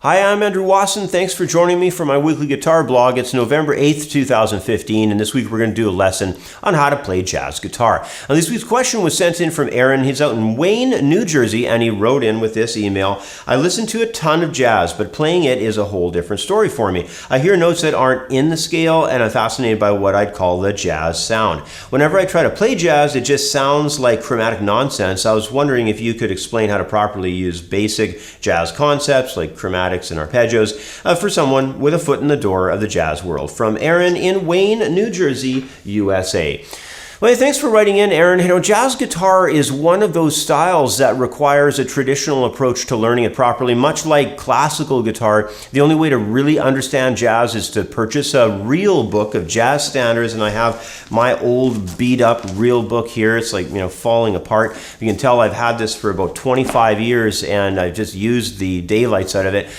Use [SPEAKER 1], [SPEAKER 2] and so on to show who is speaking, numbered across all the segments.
[SPEAKER 1] Hi, I'm Andrew Wasson. Thanks for joining me for my weekly guitar blog. It's November 8th, 2015, and this week we're going to do a lesson on how to play jazz guitar. Now, this week's question was sent in from Aaron. He's out in Wayne, New Jersey, and he wrote in with this email. I listen to a ton of jazz, but playing it is a whole different story for me. I hear notes that aren't in the scale, and I'm fascinated by what I'd call the jazz sound. Whenever I try to play jazz, it just sounds like chromatic nonsense. I was wondering if you could explain how to properly use basic jazz concepts like chromatics and arpeggios for someone with a foot in the door of the jazz world. From Aaron in Wayne, New Jersey, USA. Well, thanks for writing in, Aaron. You know, jazz guitar is one of those styles that requires a traditional approach to learning it properly. Much like classical guitar, the only way to really understand jazz is to purchase a real book of jazz standards, and I have my old beat-up real book here. It's like, falling apart. You can tell I've had this for about 25 years, and I've just used the daylights out of it.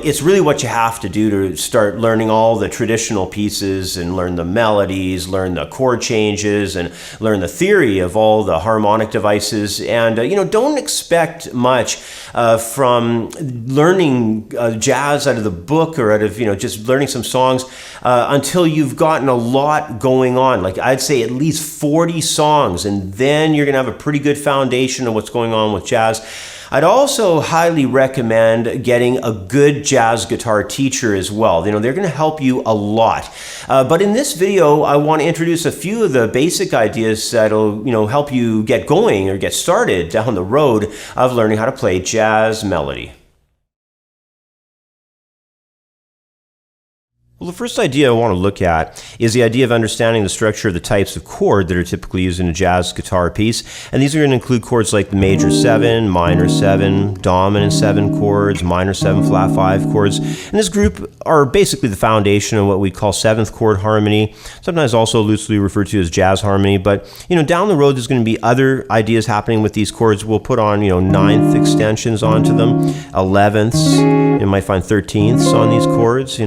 [SPEAKER 1] It's really what you have to do to start learning all the traditional pieces and learn the melodies, learn the chord changes, and learn the theory of all the harmonic devices. And don't expect much from learning jazz out of the book or out of just learning some songs until you've gotten a lot going on. Like, I'd say at least 40 songs, and then you're gonna have a pretty good foundation of what's going on with jazz. I'd also highly recommend getting a good jazz guitar teacher as well. They're going to help you a lot. But in this video, I want to introduce a few of the basic ideas that'll, help you get going or get started down the road of learning how to play jazz melody. Well, the first idea I want to look at is the idea of understanding the structure of the types of chord that are typically used in a jazz guitar piece. And these are going to include chords like the major 7, minor 7, dominant 7 chords, minor 7 flat 5 chords. And this group are basically the foundation of what we call 7th chord harmony, sometimes also loosely referred to as jazz harmony. But, down the road there's going to be other ideas happening with these chords. We'll put on, 9th extensions onto them, 11ths, you might find 13ths on these chords,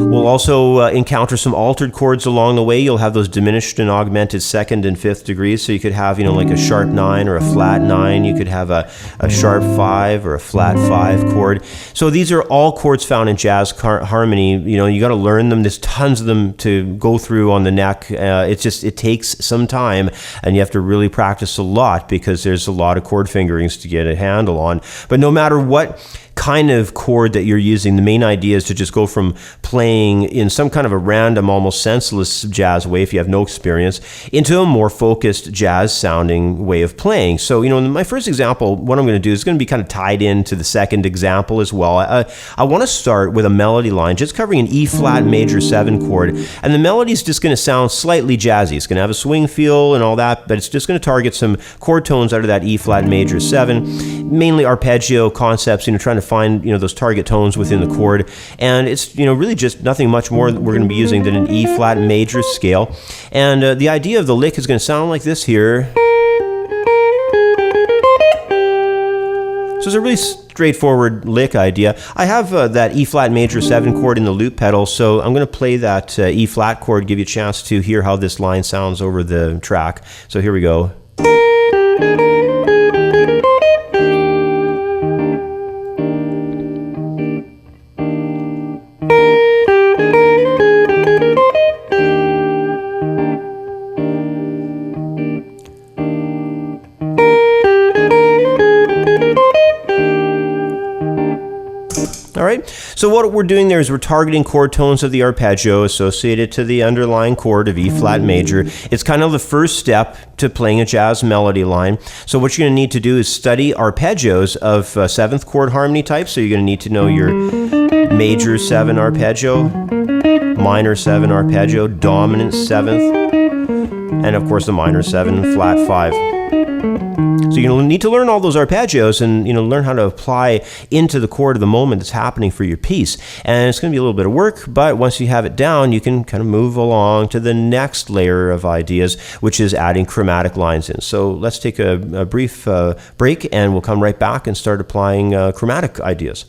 [SPEAKER 1] We'll also encounter some altered chords along the way. You'll have those diminished and augmented 2nd and 5th degrees. So you could have, like a sharp 9 or a flat 9. You could have a sharp 5 or a flat 5 chord. So these are all chords found in jazz harmony. You got to learn them. There's tons of them to go through on the neck. It takes some time, and you have to really practice a lot because there's a lot of chord fingerings to get a handle on. But no matter what kind of chord that you're using, the main idea is to just go from playing in some kind of a random, almost senseless jazz way if you have no experience, into a more focused jazz sounding way of playing. So, in my first example, what I'm going to do is going to be kind of tied into the second example as well. I want to start with a melody line just covering an E flat major 7 chord, and the melody is just going to sound slightly jazzy. It's going to have a swing feel and all that, but it's just going to target some chord tones out of that E flat major 7, mainly arpeggio concepts, trying to find those target tones within the chord. And it's really just nothing much more that we're going to be using than an E flat major scale. And the idea of the lick is going to sound like this here. So it's a really straightforward lick idea. I have that E flat major 7 chord in the loop pedal, so I'm going to play that E flat chord, give you a chance to hear how this line sounds over the track. So here we go. All right, so what we're doing there is we're targeting chord tones of the arpeggio associated to the underlying chord of E flat major. It's kind of the first step to playing a jazz melody line. So what you're going to need to do is study arpeggios of 7th chord harmony type. So you're going to need to know your major 7 arpeggio, minor 7 arpeggio, dominant 7th, and of course the minor 7 flat 5. So you'll need to learn all those arpeggios and learn how to apply into the chord of the moment that's happening for your piece. And it's going to be a little bit of work, but once you have it down, you can kind of move along to the next layer of ideas, which is adding chromatic lines in. So let's take a brief break, and we'll come right back and start applying chromatic ideas.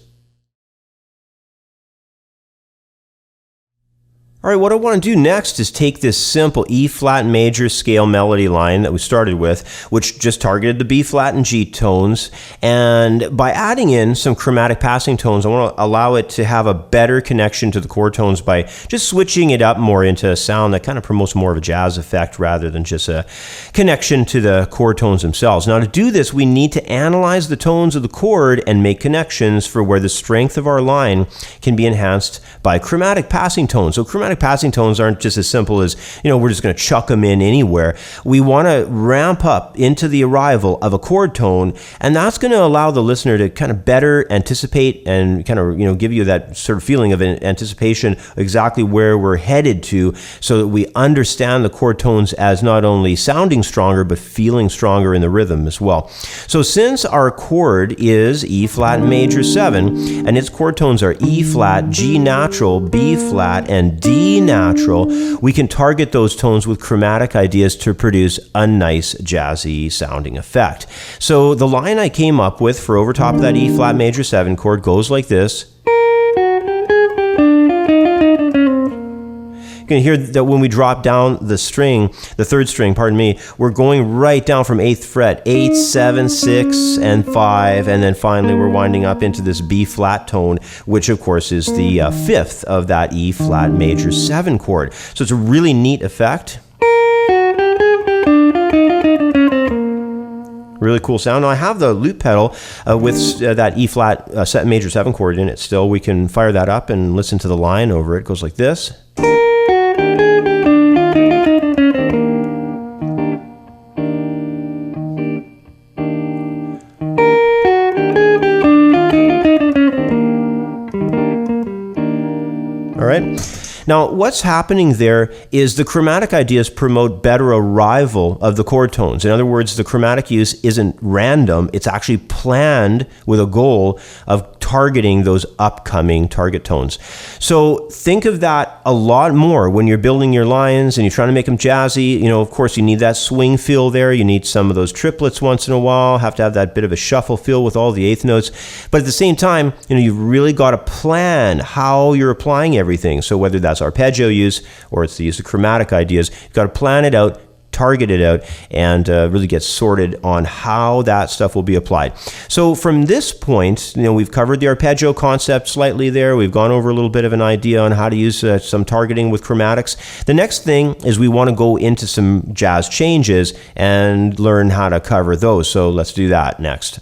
[SPEAKER 1] All right, what I want to do next is take this simple E flat major scale melody line that we started with, which just targeted the B flat and G tones, and by adding in some chromatic passing tones, I want to allow it to have a better connection to the chord tones by just switching it up more into a sound that kind of promotes more of a jazz effect rather than just a connection to the chord tones themselves. Now, to do this, we need to analyze the tones of the chord and make connections for where the strength of our line can be enhanced by chromatic passing tones. So chromatic passing tones aren't just as simple as, we're just going to chuck them in anywhere. We want to ramp up into the arrival of a chord tone, and that's going to allow the listener to kind of better anticipate and kind of, give you that sort of feeling of anticipation exactly where we're headed to, so that we understand the chord tones as not only sounding stronger, but feeling stronger in the rhythm as well. So since our chord is E flat major 7, and its chord tones are E flat, G natural, B flat, and D natural, we can target those tones with chromatic ideas to produce a nice jazzy sounding effect. So the line I came up with for over top of that E flat major 7 chord goes like this. You can hear that when we drop down the string, the third string, we're going right down from 8th fret, 8, 7, 6, and 5, and then finally we're winding up into this B flat tone, which of course is the 5th of that E flat major 7 chord. So it's a really neat effect. Really cool sound. Now I have the loop pedal with that E flat major 7 chord in it still. We can fire that up and listen to the line over it. It goes like this. All right. Now, what's happening there is the chromatic ideas promote better arrival of the chord tones. In other words, the chromatic use isn't random. It's actually planned with a goal of targeting those upcoming target tones. So think of that a lot more when you're building your lines and you're trying to make them jazzy. Of course, you need that swing feel there. You need some of those triplets once in a while. Have to have that bit of a shuffle feel with all the eighth notes. But at the same time, you've really got to plan how you're applying everything. So whether that's arpeggio use or it's the use of chromatic ideas, you've got to plan it out, target it out, and really get sorted on how that stuff will be applied. So from this point, we've covered the arpeggio concept slightly there. We've gone over a little bit of an idea on how to use some targeting with chromatics. The next thing is we want to go into some jazz changes and learn how to cover those. So let's do that next.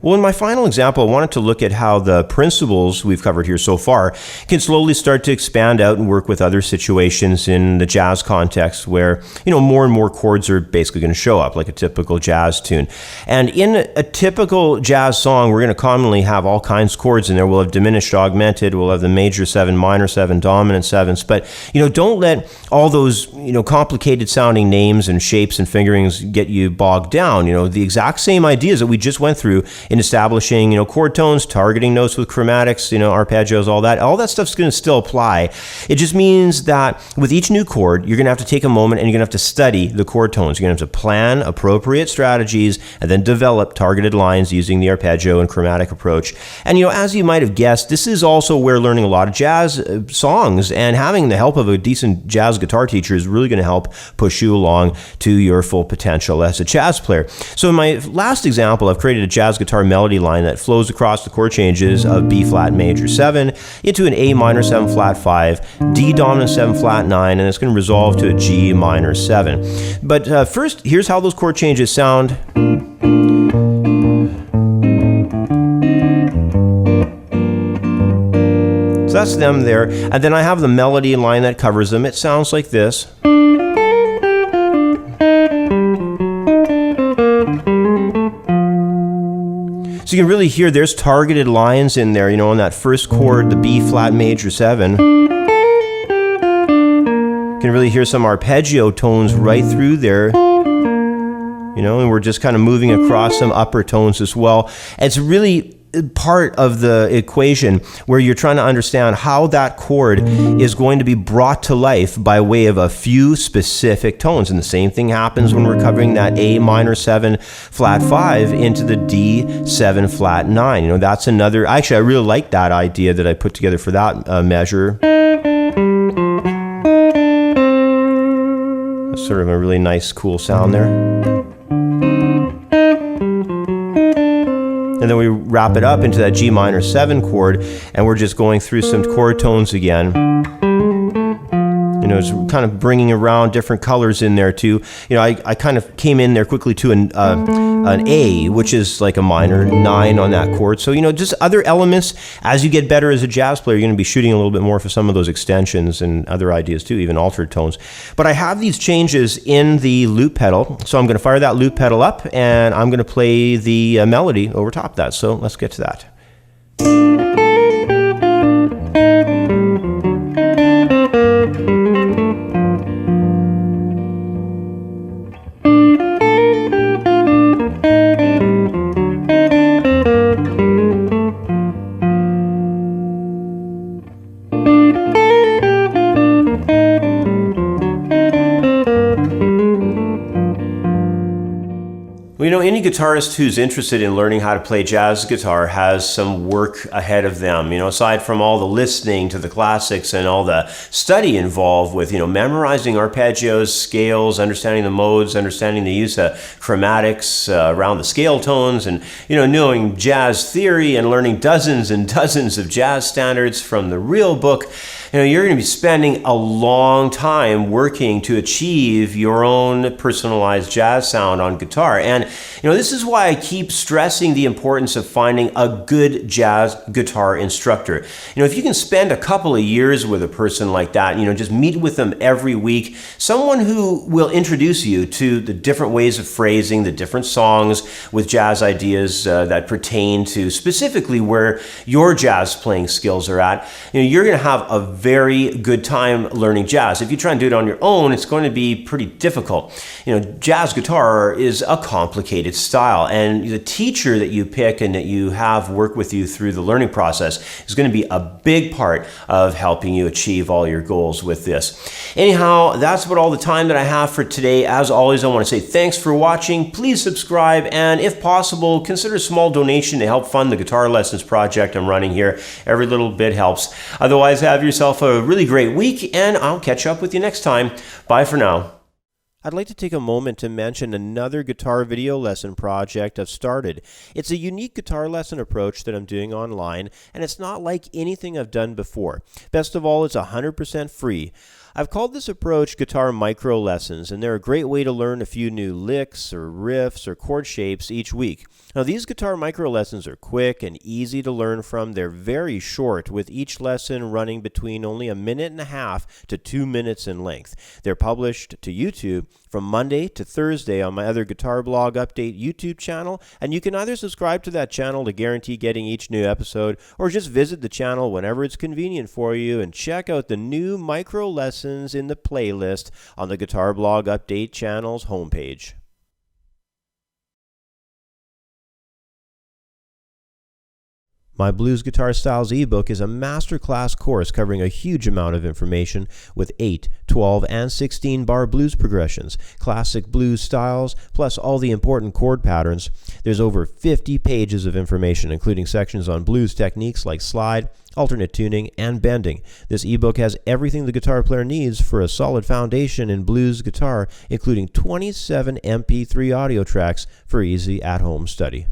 [SPEAKER 1] Well, in my final example, I wanted to look at how the principles we've covered here so far can slowly start to expand out and work with other situations in the jazz context where, more and more chords are basically going to show up like a typical jazz tune. And in a typical jazz song, we're going to commonly have all kinds of chords in there. We'll have diminished, augmented, we'll have the major 7, minor 7, dominant 7s. But, don't let all those, complicated sounding names and shapes and fingerings get you bogged down. The exact same ideas that we just went through in establishing, chord tones, targeting notes with chromatics, arpeggios, all that stuff's going to still apply. It just means that with each new chord, you're going to have to take a moment and you're going to have to study the chord tones. You're going to have to plan appropriate strategies and then develop targeted lines using the arpeggio and chromatic approach. And, as you might have guessed, this is also where learning a lot of jazz songs and having the help of a decent jazz guitar teacher is really going to help push you along to your full potential as a jazz player. So in my last example, I've created a jazz guitar melody line that flows across the chord changes of B flat major 7 into an A minor 7 flat 5, D dominant 7 flat 9, and it's going to resolve to a G minor 7. But first, here's how those chord changes sound. So that's them there. And then I have the melody line that covers them. It sounds like this. So you can really hear there's targeted lines in there, on that first chord, the B flat major 7. You can really hear some arpeggio tones right through there. And we're just kind of moving across some upper tones as well. It's really part of the equation where you're trying to understand how that chord is going to be brought to life by way of a few specific tones. And the same thing happens when we're covering that A minor 7 flat 5 into the D 7 flat 9. You know, that's another, actually I really like that idea that I put together for that measure. That's sort of a really nice cool sound there. And then we wrap it up into that G minor 7 chord, and we're just going through some chord tones again. You know, it's kind of bringing around different colors in there too. You know, I kind of came in there quickly to an A, which is like a minor 9 on that chord. So, you know, just other elements. As you get better as a jazz player, you're going to be shooting a little bit more for some of those extensions and other ideas too, even altered tones. But I have these changes in the loop pedal. So I'm going to fire that loop pedal up, and I'm going to play the melody over top of that. So let's get to that. Well, you know, any guitarist who's interested in learning how to play jazz guitar has some work ahead of them. You know, aside from all the listening to the classics and all the study involved with, you know, memorizing arpeggios, scales, understanding the modes, understanding the use of chromatics around the scale tones, and, you know, knowing jazz theory and learning dozens and dozens of jazz standards from the real book. You know, you're going to be spending a long time working to achieve your own personalized jazz sound on guitar. And, you know, this is why I keep stressing the importance of finding a good jazz guitar instructor. You know, if you can spend a couple of years with a person like that, you know, just meet with them every week, someone who will introduce you to the different ways of phrasing, the different songs with jazz ideas that pertain to specifically where your jazz playing skills are at, you know, you're going to have a very good time learning jazz. If you try and do it on your own, it's going to be pretty difficult. You know, jazz guitar is a complicated style, and the teacher that you pick and that you have work with you through the learning process is going to be a big part of helping you achieve all your goals with this. Anyhow, that's about all the time that I have for today. As always, I want to say thanks for watching. Please subscribe, and if possible, consider a small donation to help fund the guitar lessons project I'm running here. Every little bit helps. Otherwise, have yourself a really great week, and I'll catch up with you next time. Bye for now. I'd like to take a moment to mention another guitar video lesson project I've started. It's a unique guitar lesson approach that I'm doing online, and it's not like anything I've done before. Best of all, it's 100% free. I've called this approach Guitar Micro Lessons, and they're a great way to learn a few new licks or riffs or chord shapes each week. Now, these guitar micro lessons are quick and easy to learn from. They're very short, with each lesson running between only 1.5 minutes to 2 minutes in length. They're published to YouTube from Monday to Thursday on my other Guitar Blog Update YouTube channel, and you can either subscribe to that channel to guarantee getting each new episode, or just visit the channel whenever it's convenient for you and check out the new micro lessons in the playlist on the Guitar Blog Update channel's homepage. My Blues Guitar Styles ebook is a masterclass course covering a huge amount of information with 8, 12, and 16 bar blues progressions, classic blues styles, plus all the important chord patterns. There's over 50 pages of information, including sections on blues techniques like slide, alternate tuning, and bending. This ebook has everything the guitar player needs for a solid foundation in blues guitar, including 27 MP3 audio tracks for easy at-home study.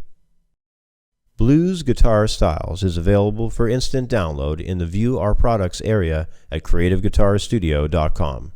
[SPEAKER 1] Blues Guitar Styles is available for instant download in the View Our Products area at creativeguitarstudio.com.